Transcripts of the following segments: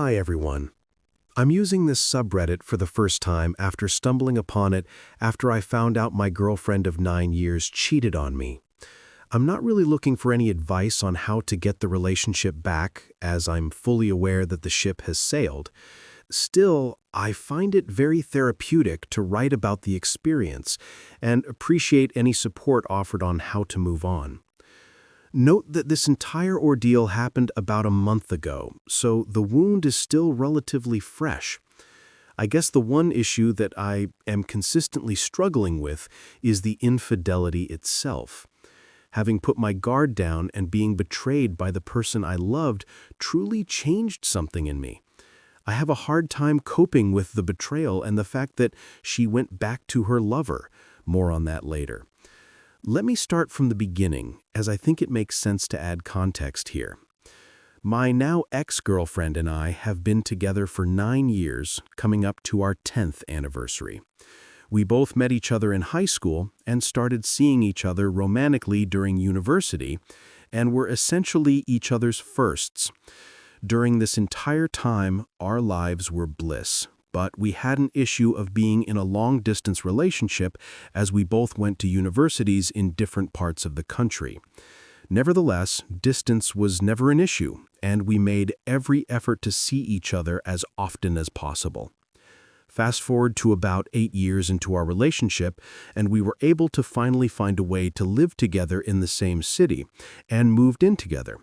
Hi everyone. I'm using this subreddit for the first time after stumbling upon it after I found out my girlfriend of 9 years cheated on me. I'm not really looking for any advice on how to get the relationship back, as I'm fully aware that the ship has sailed. Still, I find it very therapeutic to write about the experience and appreciate any support offered on how to move on. Note that this entire ordeal happened about a month ago, so the wound is still relatively fresh. I guess the one issue that I am consistently struggling with is the infidelity itself. Having put my guard down and being betrayed by the person I loved truly changed something in me. I have a hard time coping with the betrayal and the fact that she went back to her lover. More on that later. Let me start from the beginning, as I think it makes sense to add context here. My now ex-girlfriend and I have been together for 9 years, coming up to our 10th anniversary. We both met each other in high school and started seeing each other romantically during university, and were essentially each other's firsts. During this entire time, our lives were bliss. But we had an issue of being in a long-distance relationship as we both went to universities in different parts of the country. Nevertheless, distance was never an issue, and we made every effort to see each other as often as possible. Fast forward to about 8 years into our relationship, and we were able to finally find a way to live together in the same city, and moved in together.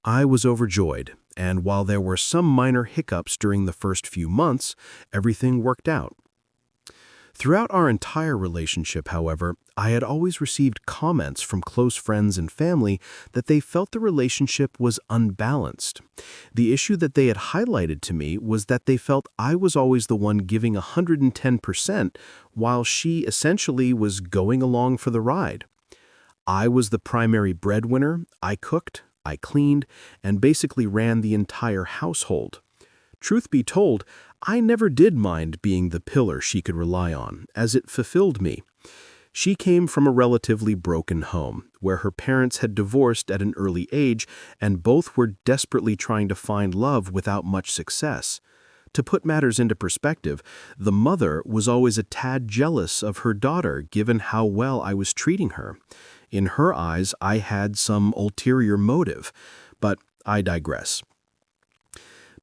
I was overjoyed, and while there were some minor hiccups during the first few months, everything worked out. Throughout our entire relationship, however, I had always received comments from close friends and family that they felt the relationship was unbalanced. The issue that they had highlighted to me was that they felt I was always the one giving 110%, while she essentially was going along for the ride. I was the primary breadwinner, I cooked, I cleaned, and basically ran the entire household. Truth be told, I never did mind being the pillar she could rely on, as it fulfilled me. She came from a relatively broken home, where her parents had divorced at an early age and both were desperately trying to find love without much success. To put matters into perspective, the mother was always a tad jealous of her daughter given how well I was treating her. In her eyes, I had some ulterior motive, but I digress.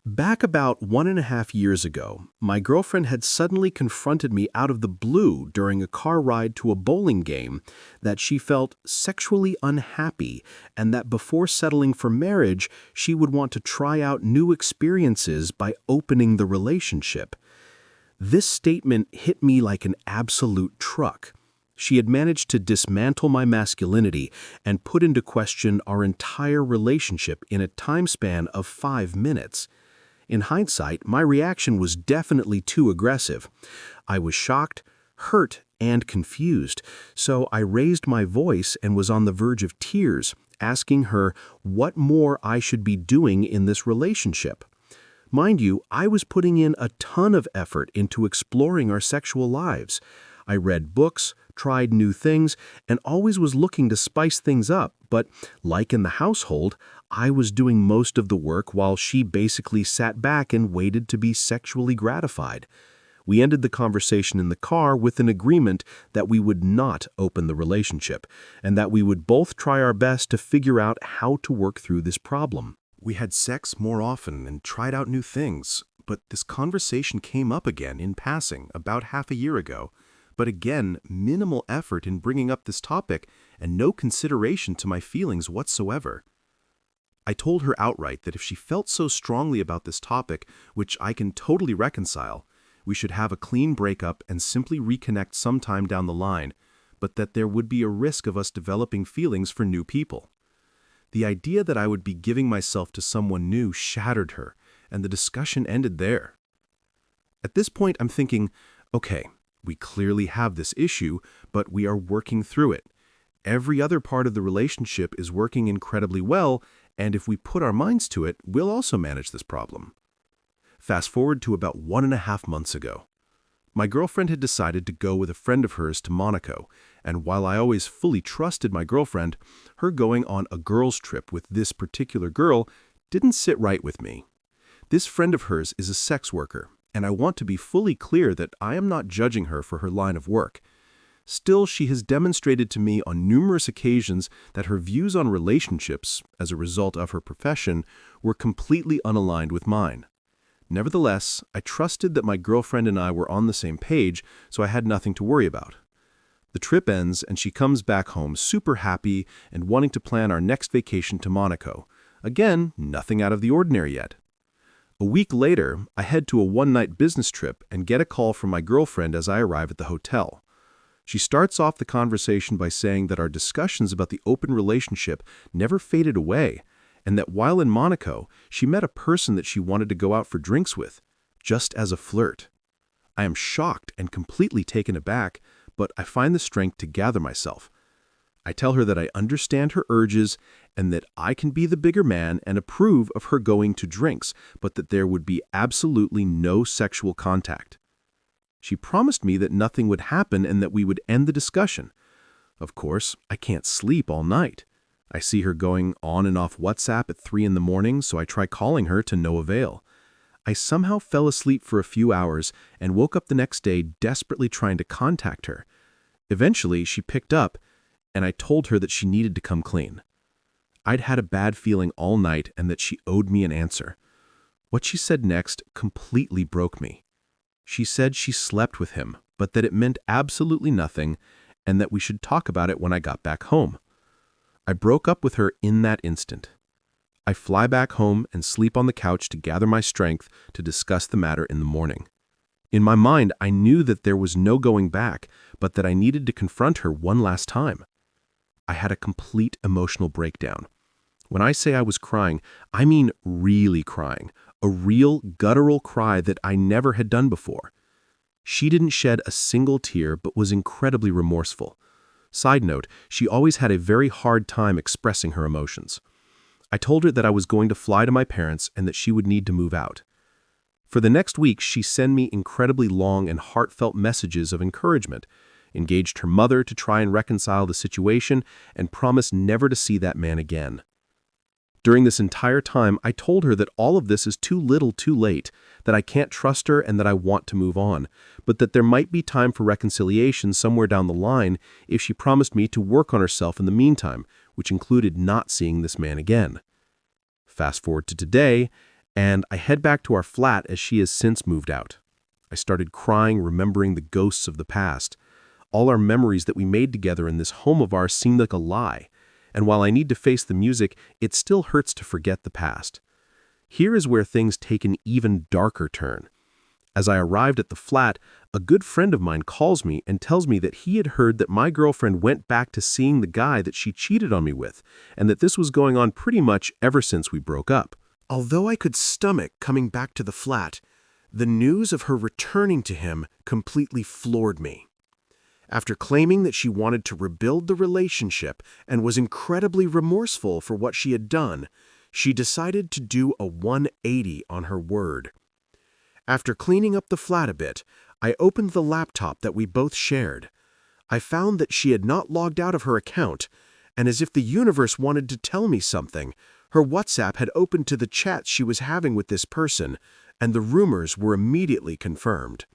Back about 1.5 years ago, my girlfriend had suddenly confronted me out of the blue during a car ride to a bowling game that she felt sexually unhappy and that before settling for marriage, she would want to try out new experiences by opening the relationship. This statement hit me like an absolute truck. She had managed to dismantle my masculinity and put into question our entire relationship in a time span of 5 minutes. In hindsight, my reaction was definitely too aggressive. I was shocked, hurt, and confused, so I raised my voice and was on the verge of tears, asking her what more I should be doing in this relationship. Mind you, I was putting in a ton of effort into exploring our sexual lives. I read books, tried new things, and always was looking to spice things up, but like in the household, I was doing most of the work while she basically sat back and waited to be sexually gratified. We ended the conversation in the car with an agreement that we would not open the relationship, and that we would both try our best to figure out how to work through this problem. We had sex more often and tried out new things, but this conversation came up again in passing about half a year ago. But again, minimal effort in bringing up this topic and no consideration to my feelings whatsoever. I told her outright that if she felt so strongly about this topic, which I can totally reconcile, we should have a clean breakup and simply reconnect sometime down the line, but that there would be a risk of us developing feelings for new people. The idea that I would be giving myself to someone new shattered her, and the discussion ended there. At this point, I'm thinking, okay, we clearly have this issue, but we are working through it. Every other part of the relationship is working incredibly well, and if we put our minds to it, we'll also manage this problem. Fast forward to about 1.5 months ago. My girlfriend had decided to go with a friend of hers to Monaco, and while I always fully trusted my girlfriend, her going on a girls' trip with this particular girl didn't sit right with me. This friend of hers is a sex worker, and I want to be fully clear that I am not judging her for her line of work. Still, she has demonstrated to me on numerous occasions that her views on relationships, as a result of her profession, were completely unaligned with mine. Nevertheless, I trusted that my girlfriend and I were on the same page, so I had nothing to worry about. The trip ends, and she comes back home super happy and wanting to plan our next vacation to Monaco. Again, nothing out of the ordinary yet. A week later, I head to a one-night business trip and get a call from my girlfriend as I arrive at the hotel. She starts off the conversation by saying that our discussions about the open relationship never faded away, and that while in Monaco, she met a person that she wanted to go out for drinks with, just as a flirt. I am shocked and completely taken aback, but I find the strength to gather myself. I tell her that I understand her urges and that I can be the bigger man and approve of her going to drinks, but that there would be absolutely no sexual contact. She promised me that nothing would happen and that we would end the discussion. Of course, I can't sleep all night. I see her going on and off WhatsApp at 3 in the morning, so I try calling her to no avail. I somehow fell asleep for a few hours and woke up the next day desperately trying to contact her. Eventually, she picked up, and I told her that she needed to come clean. I'd had a bad feeling all night and that she owed me an answer. What she said next completely broke me. She said she slept with him, but that it meant absolutely nothing and that we should talk about it when I got back home. I broke up with her in that instant. I fly back home and sleep on the couch to gather my strength to discuss the matter in the morning. In my mind, I knew that there was no going back, but that I needed to confront her one last time. I had a complete emotional breakdown. When I say I was crying, I mean really crying, a real guttural cry that I never had done before. She didn't shed a single tear but was incredibly remorseful. Side note, she always had a very hard time expressing her emotions. I told her that I was going to fly to my parents and that she would need to move out. For the next week, she sent me incredibly long and heartfelt messages of encouragement, engaged her mother to try and reconcile the situation, and promised never to see that man again. During this entire time, I told her that all of this is too little too late, that I can't trust her and that I want to move on, but that there might be time for reconciliation somewhere down the line if she promised me to work on herself in the meantime, which included not seeing this man again. Fast forward to today, and I head back to our flat as she has since moved out. I started crying, remembering the ghosts of the past. All our memories that we made together in this home of ours seemed like a lie. And while I need to face the music, it still hurts to forget the past. Here is where things take an even darker turn. As I arrived at the flat, a good friend of mine calls me and tells me that he had heard that my girlfriend went back to seeing the guy that she cheated on me with, and that this was going on pretty much ever since we broke up. Although I could stomach coming back to the flat, the news of her returning to him completely floored me. After claiming that she wanted to rebuild the relationship and was incredibly remorseful for what she had done, she decided to do a 180 on her word. After cleaning up the flat a bit, I opened the laptop that we both shared. I found that she had not logged out of her account, and as if the universe wanted to tell me something, her WhatsApp had opened to the chats she was having with this person, and the rumors were immediately confirmed.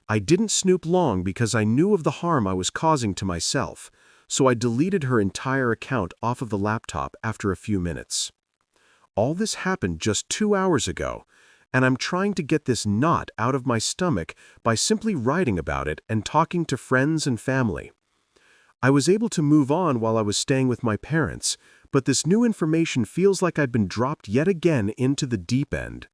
I didn't snoop long because I knew of the harm I was causing to myself, so I deleted her entire account off of the laptop after a few minutes. All this happened just 2 hours ago, and I'm trying to get this knot out of my stomach by simply writing about it and talking to friends and family. I was able to move on while I was staying with my parents, but this new information feels like I've been dropped yet again into the deep end.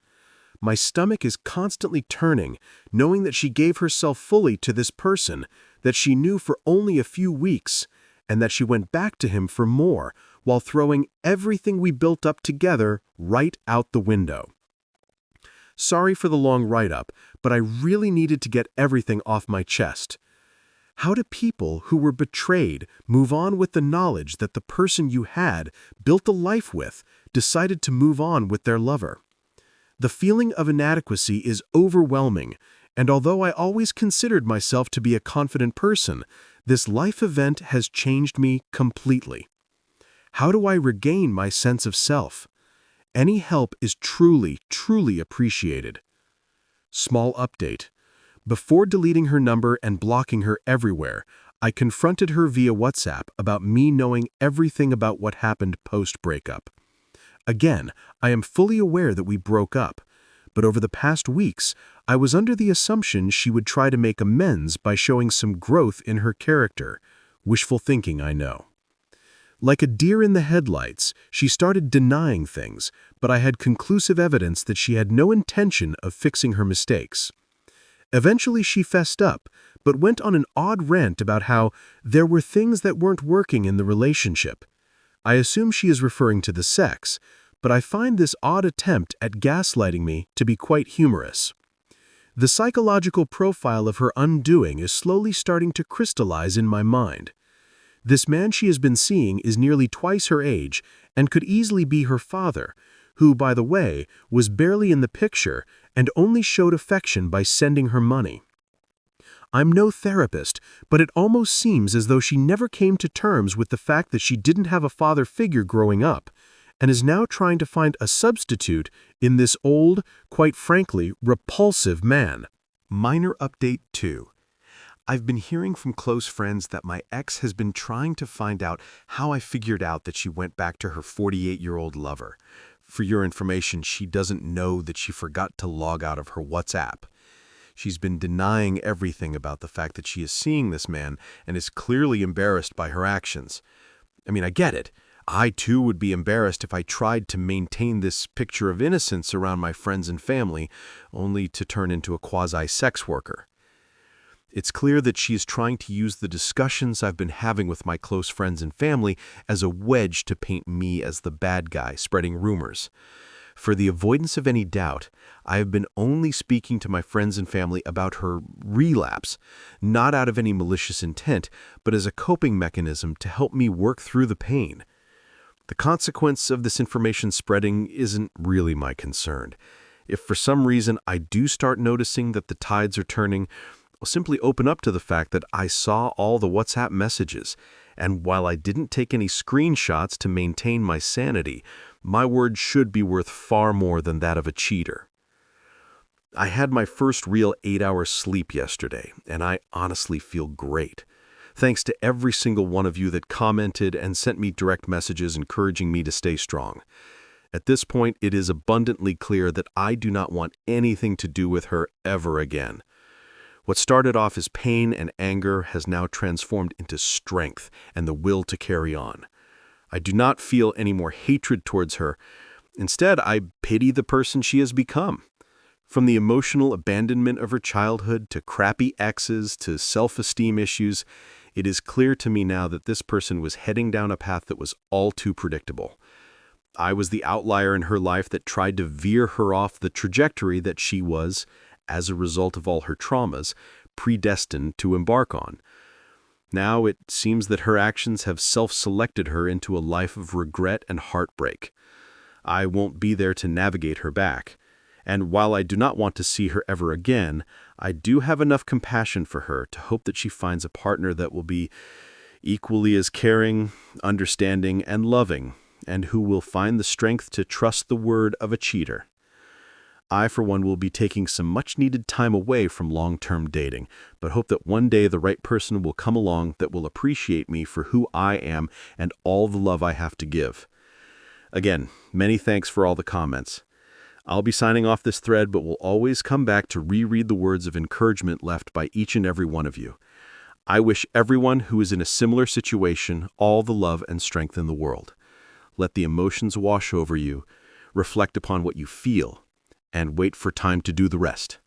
My stomach is constantly turning, knowing that she gave herself fully to this person that she knew for only a few weeks, and that she went back to him for more, while throwing everything we built up together right out the window. Sorry for the long write-up, but I really needed to get everything off my chest. How do people who were betrayed move on with the knowledge that the person you had built a life with decided to move on with their lover? The feeling of inadequacy is overwhelming, and although I always considered myself to be a confident person, this life event has changed me completely. How do I regain my sense of self? Any help is truly, truly appreciated. Small update. Before deleting her number and blocking her everywhere, I confronted her via WhatsApp about me knowing everything about what happened post-breakup. Again, I am fully aware that we broke up, but over the past weeks, I was under the assumption she would try to make amends by showing some growth in her character. Wishful thinking, I know. Like a deer in the headlights, she started denying things, but I had conclusive evidence that she had no intention of fixing her mistakes. Eventually she fessed up, but went on an odd rant about how there were things that weren't working in the relationship. I assume she is referring to the sex, but I find this odd attempt at gaslighting me to be quite humorous. The psychological profile of her undoing is slowly starting to crystallize in my mind. This man she has been seeing is nearly twice her age and could easily be her father, who, by the way, was barely in the picture and only showed affection by sending her money. I'm no therapist, but it almost seems as though she never came to terms with the fact that she didn't have a father figure growing up, and is now trying to find a substitute in this old, quite frankly, repulsive man. Minor update 2. I've been hearing from close friends that my ex has been trying to find out how I figured out that she went back to her 48-year-old lover. For your information, she doesn't know that she forgot to log out of her WhatsApp. She's been denying everything about the fact that she is seeing this man and is clearly embarrassed by her actions. I mean, I get it. I, too, would be embarrassed if I tried to maintain this picture of innocence around my friends and family, only to turn into a quasi-sex worker. It's clear that she is trying to use the discussions I've been having with my close friends and family as a wedge to paint me as the bad guy spreading rumors. For the avoidance of any doubt, I have been only speaking to my friends and family about her relapse, not out of any malicious intent, but as a coping mechanism to help me work through the pain. The consequence of this information spreading isn't really my concern. If for some reason I do start noticing that the tides are turning, I'll simply open up to the fact that I saw all the WhatsApp messages, and while I didn't take any screenshots to maintain my sanity, my word should be worth far more than that of a cheater. I had my first real 8-hour sleep yesterday, and I honestly feel great. Thanks to every single one of you that commented and sent me direct messages encouraging me to stay strong. At this point, it is abundantly clear that I do not want anything to do with her ever again. What started off as pain and anger has now transformed into strength and the will to carry on. I do not feel any more hatred towards her. Instead, I pity the person she has become. From the emotional abandonment of her childhood to crappy exes to self-esteem issues, it is clear to me now that this person was heading down a path that was all too predictable. I was the outlier in her life that tried to veer her off the trajectory that she was, as a result of all her traumas, predestined to embark on. Now it seems that her actions have self-selected her into a life of regret and heartbreak. I won't be there to navigate her back. And while I do not want to see her ever again, I do have enough compassion for her to hope that she finds a partner that will be equally as caring, understanding, and loving, and who will find the strength to trust the word of a cheater. I, for one, will be taking some much-needed time away from long-term dating, but hope that one day the right person will come along that will appreciate me for who I am and all the love I have to give. Again, many thanks for all the comments. I'll be signing off this thread, but will always come back to reread the words of encouragement left by each and every one of you. I wish everyone who is in a similar situation all the love and strength in the world. Let the emotions wash over you, reflect upon what you feel, and wait for time to do the rest.